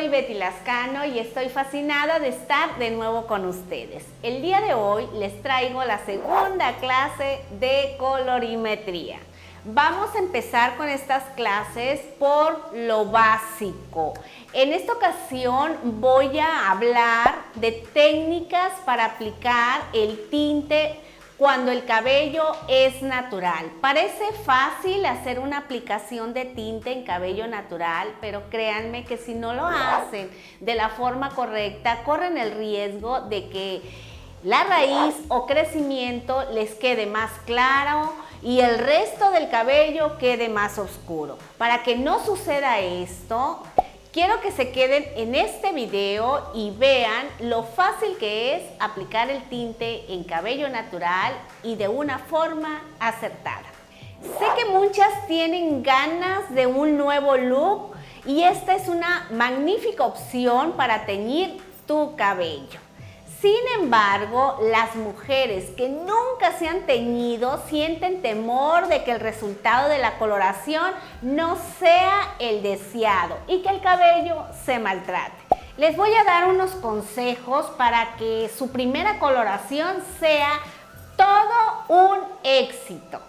soy Betty Lascano y estoy fascinada de estar de nuevo con ustedes. El día de hoy les traigo la segunda clase de colorimetría. Vamos a empezar con estas clases por lo básico. En esta ocasión voy a hablar de técnicas para aplicar el tinte cuando el cabello es natural. Parece fácil hacer una aplicación de tinte en cabello natural, pero créanme que si no lo hacen de la forma correcta, corren el riesgo de que la raíz o crecimiento les quede más claro y el resto del cabello quede más oscuro. Para que no suceda esto, quiero que se queden en este video y vean lo fácil que es aplicar el tinte en cabello natural y de una forma acertada. Sé que muchas tienen ganas de un nuevo look y esta es una magnífica opción para teñir tu cabello. Sin embargo, las mujeres que nunca se han teñido sienten temor de que el resultado de la coloración no sea el deseado y que el cabello se maltrate. Les voy a dar unos consejos para que su primera coloración sea todo un éxito.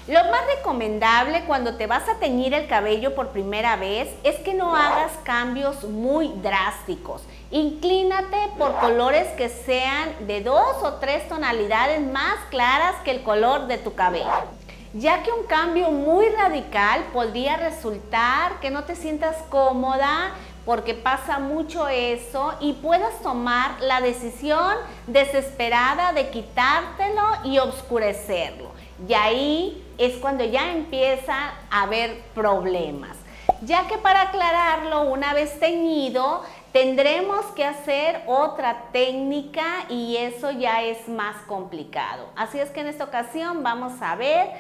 Lo más recomendable cuando te vas a teñir el cabello por primera vez es que no hagas cambios muy drásticos. Inclínate por colores que sean de 2 o 3 tonalidades más claras que el color de tu cabello, ya que un cambio muy radical podría resultar que no te sientas cómoda, porque pasa mucho eso y puedas tomar la decisión desesperada de quitártelo y oscurecerlo. Y ahí es cuando ya empieza a haber problemas, ya que para aclararlo una vez teñido tendremos que hacer otra técnica y eso ya es más complicado. Así es que en esta ocasión vamos a ver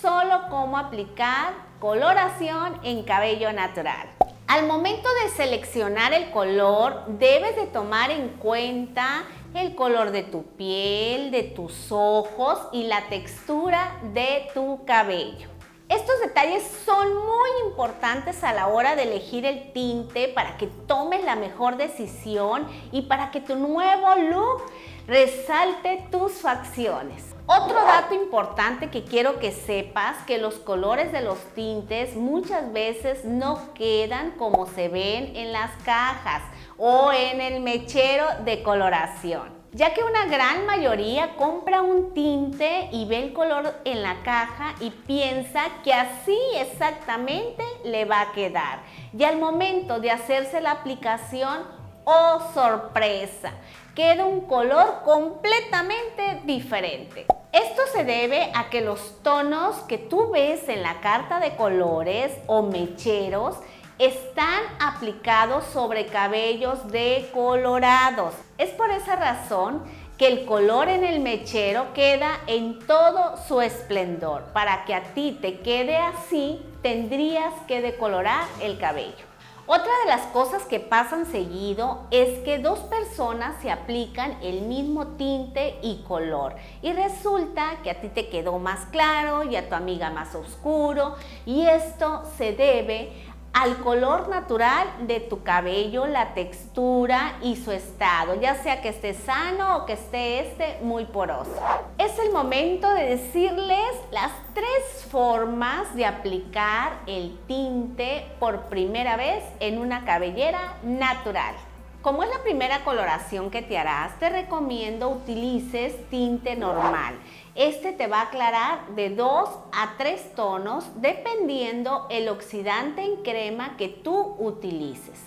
solo cómo aplicar coloración en cabello natural. Al momento de seleccionar el color, debes de tomar en cuenta el color de tu piel, de tus ojos y la textura de tu cabello. Estos detalles son muy importantes a la hora de elegir el tinte para que tomes la mejor decisión y para que tu nuevo look resalte tus facciones. Otro dato importante que quiero que sepas, que los colores de los tintes muchas veces no quedan como se ven en las cajas o en el mechero de coloración, ya que una gran mayoría compra un tinte y ve el color en la caja y piensa que así exactamente le va a quedar. Y al momento de hacerse la aplicación, ¡oh sorpresa!, queda un color completamente diferente. Esto se debe a que los tonos que tú ves en la carta de colores o mecheros están aplicados sobre cabellos decolorados. Es por esa razón que el color en el mechero queda en todo su esplendor. Para que a ti te quede así, tendrías que decolorar el cabello. Otra de las cosas que pasan seguido es que dos personas se aplican el mismo tinte y color y resulta que a ti te quedó más claro y a tu amiga más oscuro, y esto se debe al color natural de tu cabello, la textura y su estado, ya sea que esté sano o que esté muy poroso. Es el momento de decirles las 3 formas de aplicar el tinte por primera vez en una cabellera natural. Como es la primera coloración que te harás, te recomiendo utilices tinte normal. Este te va a aclarar de 2 a 3 tonos dependiendo el oxidante en crema que tú utilices.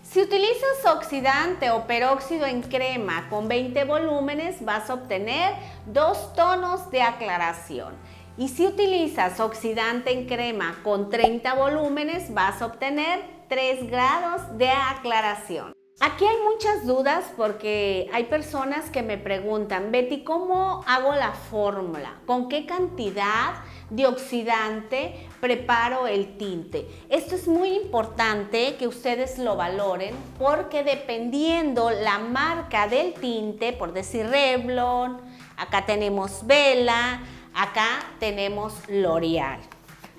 Si utilizas oxidante o peróxido en crema con 20 volúmenes, vas a obtener 2 tonos de aclaración. Y si utilizas oxidante en crema con 30 volúmenes, vas a obtener 3 grados de aclaración. Aquí hay muchas dudas porque hay personas que me preguntan: Betty, ¿cómo hago la fórmula? ¿Con qué cantidad de oxidante preparo el tinte? Esto es muy importante que ustedes lo valoren porque dependiendo la marca del tinte, por decir Revlon, acá tenemos Vela, acá tenemos L'Oreal.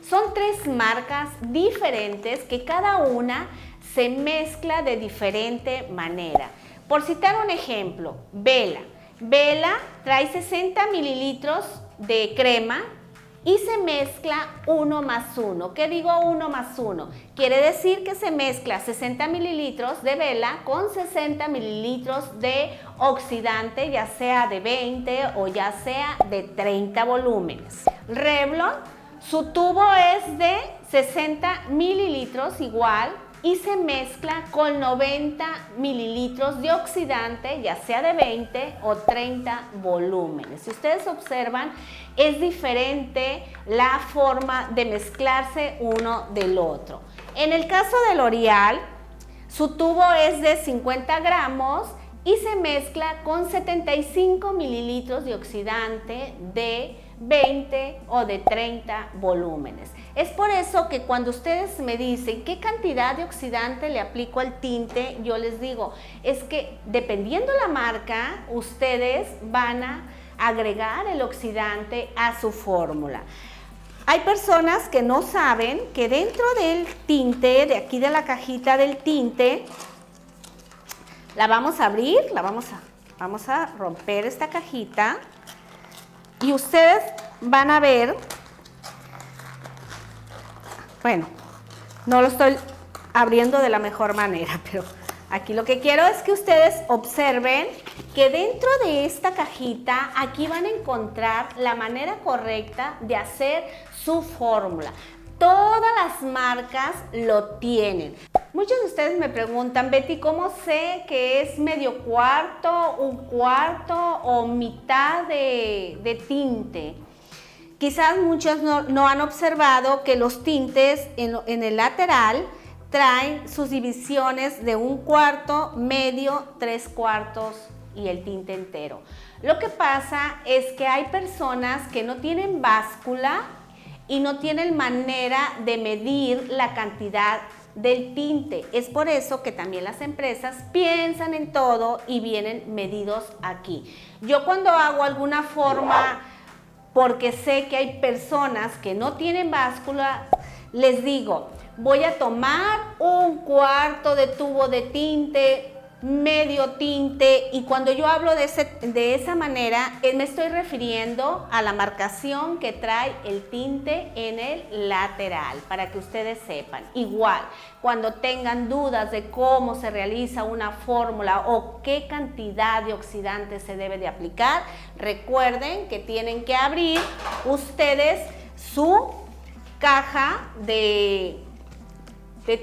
Son 3 marcas diferentes que cada una se mezcla de diferente manera. Por citar un ejemplo, Vela. Vela trae 60 mililitros de crema y se mezcla 1 más 1. ¿Qué digo 1 más 1? Quiere decir que se mezcla 60 mililitros de Vela con 60 mililitros de oxidante, ya sea de 20 o ya sea de 30 volúmenes. Revlon, su tubo es de 60 mililitros igual y se mezcla con 90 mililitros de oxidante, ya sea de 20 o 30 volúmenes. Si ustedes observan, es diferente la forma de mezclarse uno del otro. En el caso de L'Oreal, su tubo es de 50 gramos y se mezcla con 75 mililitros de oxidante de 20 o de 30 volúmenes. Es por eso que cuando ustedes me dicen qué cantidad de oxidante le aplico al tinte, yo les digo, es que dependiendo la marca, ustedes van a agregar el oxidante a su fórmula. Hay personas que no saben que dentro del tinte, de aquí de la cajita del tinte, la vamos a abrir, vamos a romper esta cajita y ustedes van a ver, bueno, no lo estoy abriendo de la mejor manera, pero aquí lo que quiero es que ustedes observen que dentro de esta cajita, aquí van a encontrar la manera correcta de hacer su fórmula. Todas las marcas lo tienen. Muchos de ustedes me preguntan, Betty, ¿cómo sé que es medio cuarto, un cuarto o mitad de tinte? Quizás muchos no han observado que los tintes en el lateral traen sus divisiones de 1/4, medio, 3/4 y el tinte entero. Lo que pasa es que hay personas que no tienen báscula y no tienen manera de medir la cantidad del tinte. Es por eso que también las empresas piensan en todo y vienen medidos aquí. Yo cuando hago alguna forma, porque sé que hay personas que no tienen báscula, les digo, voy a tomar 1/4 de tubo de tinte, medio tinte, y cuando yo hablo de esa manera, me estoy refiriendo a la marcación que trae el tinte en el lateral, para que ustedes sepan. Igual, cuando tengan dudas de cómo se realiza una fórmula o qué cantidad de oxidante se debe de aplicar, recuerden que tienen que abrir ustedes su caja de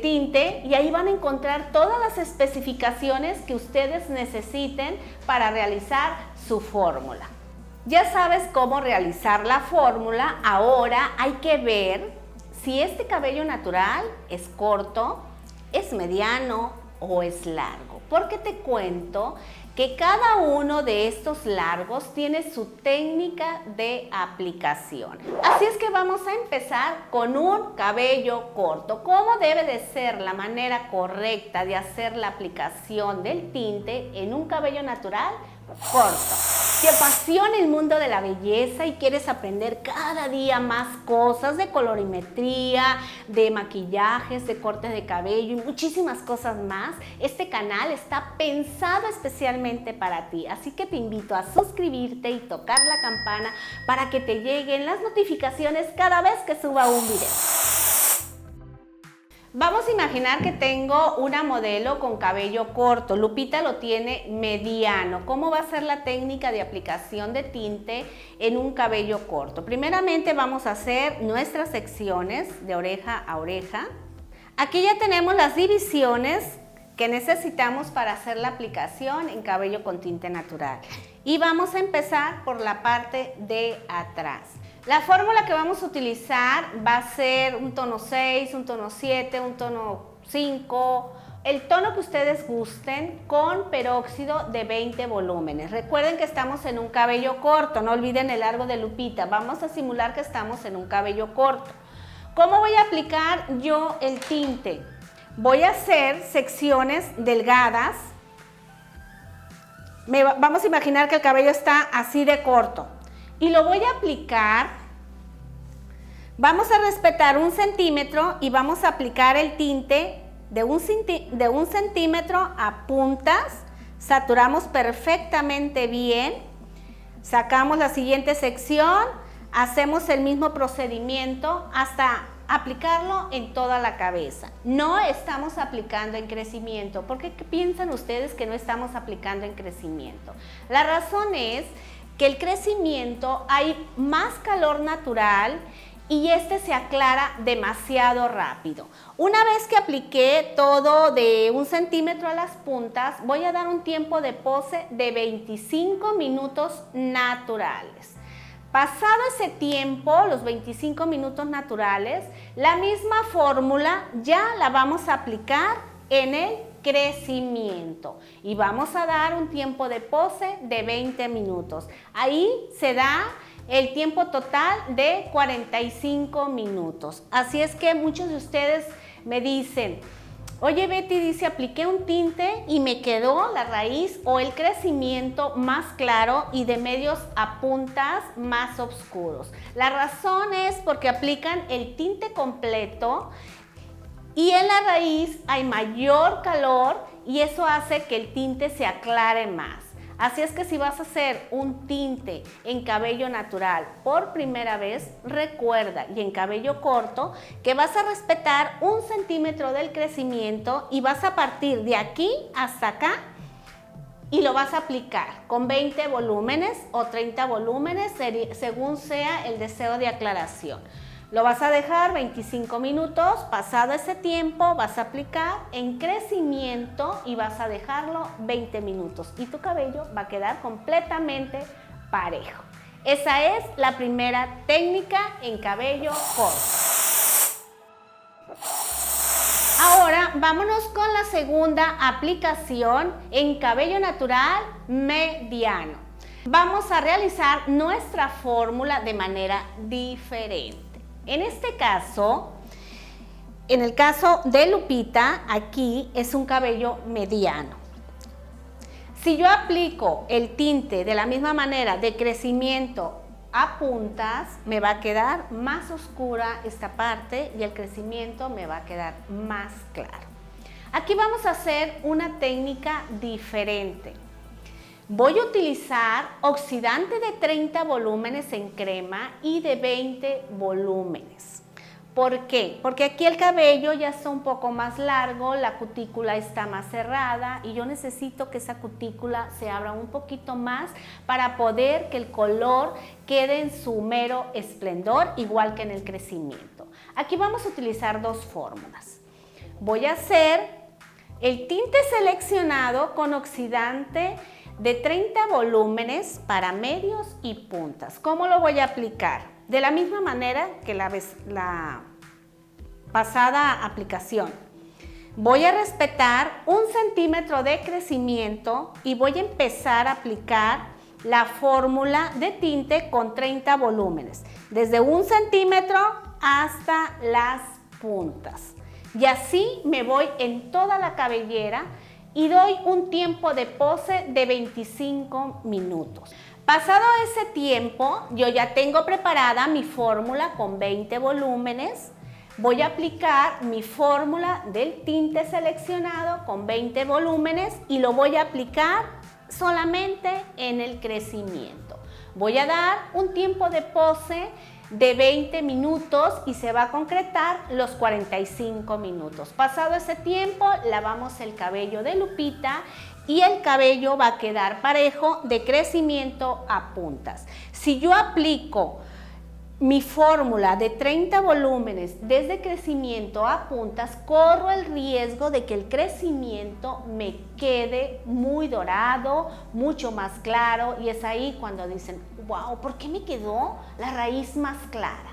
tinte y ahí van a encontrar todas las especificaciones que ustedes necesiten para realizar su fórmula. Ya sabes cómo realizar la fórmula, ahora hay que ver si este cabello natural es corto, es mediano o es largo. Porque te cuento que cada uno de estos largos tiene su técnica de aplicación. Así es que vamos a empezar con un cabello corto. ¿Cómo debe de ser la manera correcta de hacer la aplicación del tinte en un cabello natural corto? ¿Te apasiona el mundo de la belleza y quieres aprender cada día más cosas de colorimetría, de maquillajes, de cortes de cabello y muchísimas cosas más? Este canal está pensado especialmente para ti, así que te invito a suscribirte y tocar la campana para que te lleguen las notificaciones cada vez que suba un video. Vamos a imaginar que tengo una modelo con cabello corto. Lupita lo tiene mediano. ¿Cómo va a ser la técnica de aplicación de tinte en un cabello corto? Primeramente vamos a hacer nuestras secciones de oreja a oreja. Aquí ya tenemos las divisiones que necesitamos para hacer la aplicación en cabello con tinte natural. Y vamos a empezar por la parte de atrás. La fórmula que vamos a utilizar va a ser un tono 6, un tono 7, un tono 5, el tono que ustedes gusten, con peróxido de 20 volúmenes. Recuerden que estamos en un cabello corto, no olviden el largo de Lupita. Vamos a simular que estamos en un cabello corto. ¿Cómo voy a aplicar yo el tinte? Voy a hacer secciones delgadas. Vamos a imaginar que el cabello está así de corto. Y lo voy a aplicar, vamos a respetar 1 centímetro y vamos a aplicar el tinte de un centímetro a puntas, saturamos perfectamente bien, sacamos la siguiente sección, hacemos el mismo procedimiento hasta aplicarlo en toda la cabeza. No estamos aplicando en crecimiento. ¿Por qué piensan ustedes que no estamos aplicando en crecimiento? La razón es que el crecimiento hay más calor natural y este se aclara demasiado rápido. Una vez que apliqué todo de 1 centímetro a las puntas, voy a dar un tiempo de pose de 25 minutos naturales. Pasado ese tiempo, los 25 minutos naturales, la misma fórmula ya la vamos a aplicar en el crecimiento y vamos a dar un tiempo de pose de 20 minutos. Ahí se da el tiempo total de 45 minutos. Así es que muchos de ustedes me dicen, oye Betty, dice, apliqué un tinte y me quedó la raíz o el crecimiento más claro y de medios a puntas más oscuros. La razón es porque aplican el tinte completo y en la raíz hay mayor calor y eso hace que el tinte se aclare más. Así es que si vas a hacer un tinte en cabello natural por primera vez, recuerda, y en cabello corto, que vas a respetar 1 centímetro del crecimiento y vas a partir de aquí hasta acá y lo vas a aplicar con 20 volúmenes o 30 volúmenes según sea el deseo de aclaración. Lo vas a dejar 25 minutos, pasado ese tiempo vas a aplicar en crecimiento y vas a dejarlo 20 minutos y tu cabello va a quedar completamente parejo. Esa es la primera técnica en cabello corto. Ahora vámonos con la segunda aplicación en cabello natural mediano. Vamos a realizar nuestra fórmula de manera diferente. En este caso, en el caso de Lupita, aquí es un cabello mediano. Si yo aplico el tinte de la misma manera de crecimiento a puntas, me va a quedar más oscura esta parte y el crecimiento me va a quedar más claro. Aquí vamos a hacer una técnica diferente. Voy a utilizar oxidante de 30 volúmenes en crema y de 20 volúmenes. ¿Por qué? Porque aquí el cabello ya está un poco más largo, la cutícula está más cerrada y yo necesito que esa cutícula se abra un poquito más para poder que el color quede en su mero esplendor, igual que en el crecimiento. Aquí vamos a utilizar dos fórmulas. Voy a hacer el tinte seleccionado con oxidante de 30 volúmenes para medios y puntas. ¿Cómo lo voy a aplicar? De la misma manera que la pasada aplicación. Voy a respetar 1 centímetro de crecimiento y voy a empezar a aplicar la fórmula de tinte con 30 volúmenes, desde 1 centímetro hasta las puntas. Y así me voy en toda la cabellera y doy un tiempo de pose de 25 minutos. Pasado ese tiempo, yo ya tengo preparada mi fórmula con 20 volúmenes. Voy a aplicar mi fórmula del tinte seleccionado con 20 volúmenes y lo voy a aplicar solamente en el crecimiento. Voy a dar un tiempo de pose de 20 minutos y se va a concretar los 45 minutos. Pasado ese tiempo, lavamos el cabello de Lupita y el cabello va a quedar parejo de crecimiento a puntas. Si yo aplico mi fórmula de 30 volúmenes desde crecimiento a puntas, corro el riesgo de que el crecimiento me quede muy dorado, mucho más claro, y es ahí cuando dicen, wow, ¿por qué me quedó la raíz más clara?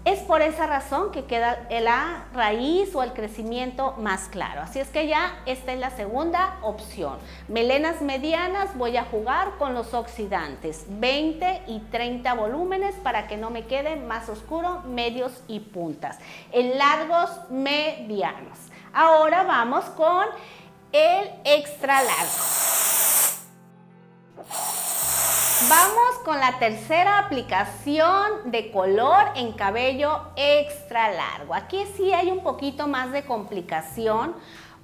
Es por esa razón que queda la raíz o el crecimiento más claro. Así es que ya esta es la segunda opción. Melenas medianas, voy a jugar con los oxidantes, 20 y 30 volúmenes para que no me quede más oscuro, medios y puntas. En largos, medianos. Ahora vamos con el extra largo. Vamos con la tercera aplicación de color en cabello extra largo. Aquí sí hay un poquito más de complicación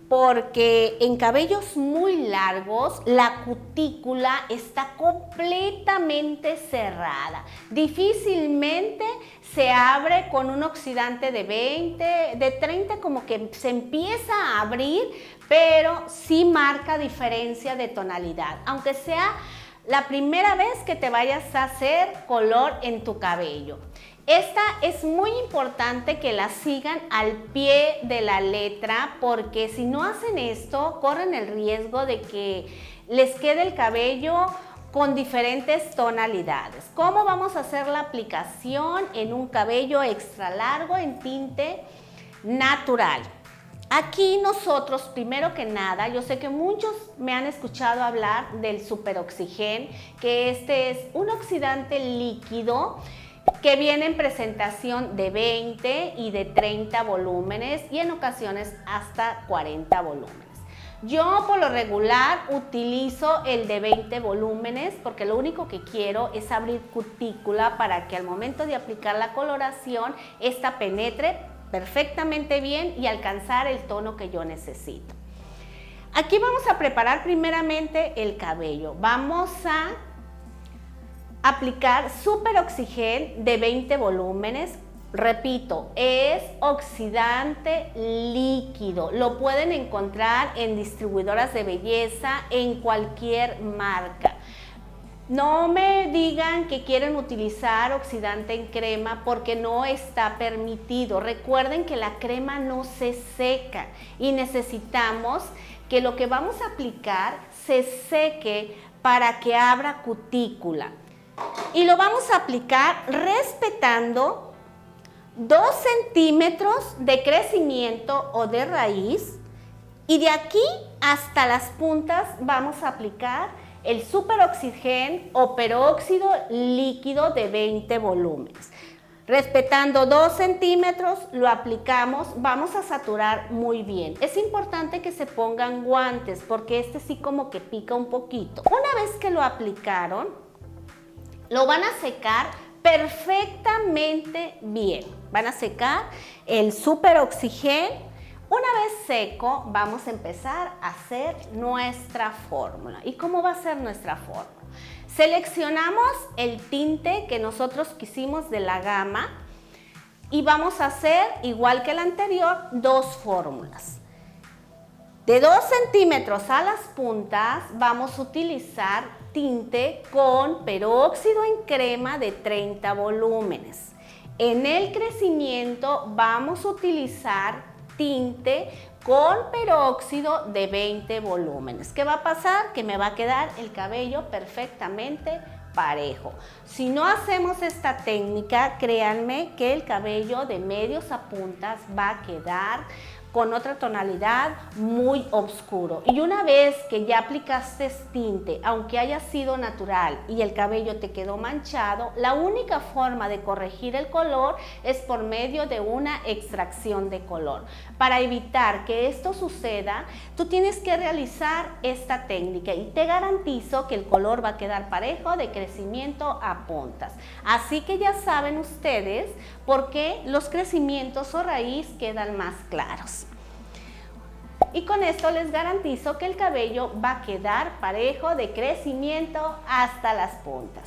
porque en cabellos muy largos la cutícula está completamente cerrada. Difícilmente se abre con un oxidante de 20, de 30 como que se empieza a abrir, pero sí marca diferencia de tonalidad, aunque sea la primera vez que te vayas a hacer color en tu cabello. Esta es muy importante que la sigan al pie de la letra porque si no hacen esto, corren el riesgo de que les quede el cabello con diferentes tonalidades. ¿Cómo vamos a hacer la aplicación en un cabello extra largo en tinte natural? Aquí nosotros, primero que nada, yo sé que muchos me han escuchado hablar del Super Oxygen, que este es un oxidante líquido que viene en presentación de 20 y de 30 volúmenes y en ocasiones hasta 40 volúmenes. Yo por lo regular utilizo el de 20 volúmenes porque lo único que quiero es abrir cutícula para que al momento de aplicar la coloración esta penetre perfectamente bien y alcanzar el tono que yo necesito. Aquí vamos a preparar primeramente el cabello. Vamos a aplicar Super Oxygen de 20 volúmenes. Repito, es oxidante líquido. Lo pueden encontrar en distribuidoras de belleza en cualquier marca. No me digan que quieren utilizar oxidante en crema porque no está permitido. Recuerden que la crema no se seca y necesitamos que lo que vamos a aplicar se seque para que abra cutícula. Y lo vamos a aplicar respetando 2 centímetros de crecimiento o de raíz y de aquí hasta las puntas vamos a aplicar el Super Oxygen o peróxido líquido de 20 volúmenes. Respetando 2 centímetros, lo aplicamos, vamos a saturar muy bien. Es importante que se pongan guantes porque este sí como que pica un poquito. Una vez que lo aplicaron, lo van a secar perfectamente bien. Van a secar el Super Oxygen. Una vez seco, vamos a empezar a hacer nuestra fórmula. ¿Y cómo va a ser nuestra fórmula? Seleccionamos el tinte que nosotros quisimos de la gama y vamos a hacer, igual que el anterior, 2 fórmulas. De 2 centímetros a las puntas vamos a utilizar tinte con peróxido en crema de 30 volúmenes. En el crecimiento vamos a utilizar tinte con peróxido de 20 volúmenes. ¿Qué va a pasar? Que me va a quedar el cabello perfectamente parejo. Si no hacemos esta técnica, créanme que el cabello de medios a puntas va a quedar con otra tonalidad muy oscuro. Y una vez que ya aplicaste tinte, aunque haya sido natural y el cabello te quedó manchado, la única forma de corregir el color es por medio de una extracción de color. Para evitar que esto suceda, tú tienes que realizar esta técnica y te garantizo que el color va a quedar parejo de crecimiento a puntas. Así que ya saben ustedes por qué los crecimientos o raíz quedan más claros. Y con esto les garantizo que el cabello va a quedar parejo de crecimiento hasta las puntas.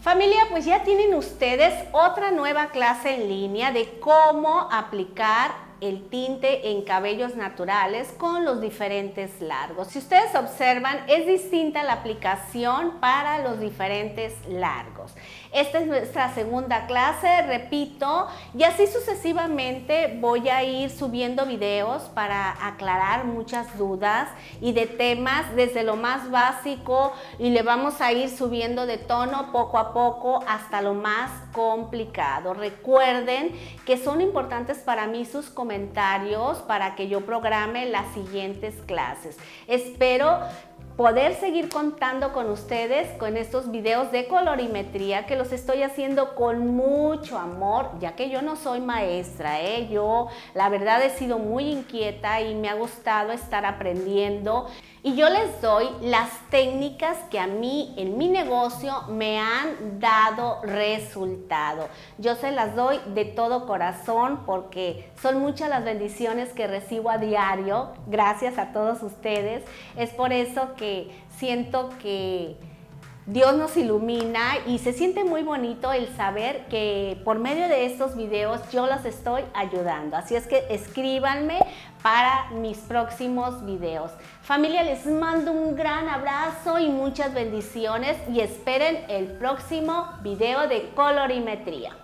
Familia, pues ya tienen ustedes otra nueva clase en línea de cómo aplicar el tinte en cabellos naturales con los diferentes largos. Si ustedes observan, es distinta la aplicación para los diferentes largos. Esta es nuestra segunda clase, repito, y así sucesivamente voy a ir subiendo videos para aclarar muchas dudas y de temas desde lo más básico y le vamos a ir subiendo de tono poco a poco hasta lo más complicado. Recuerden que son importantes para mí sus comentarios para que yo programe las siguientes clases. Espero poder seguir contando con ustedes con estos videos de colorimetría que los estoy haciendo con mucho amor, ya que yo no soy maestra, yo la verdad he sido muy inquieta y me ha gustado estar aprendiendo, y yo les doy las técnicas que a mí en mi negocio me han dado resultado. Yo se las doy de todo corazón porque son muchas las bendiciones que recibo a diario gracias a todos ustedes. Es por eso que siento que Dios nos ilumina y se siente muy bonito el saber que por medio de estos videos yo los estoy ayudando. Así es que escríbanme para mis próximos videos. Familia, les mando un gran abrazo y muchas bendiciones y esperen el próximo video de colorimetría.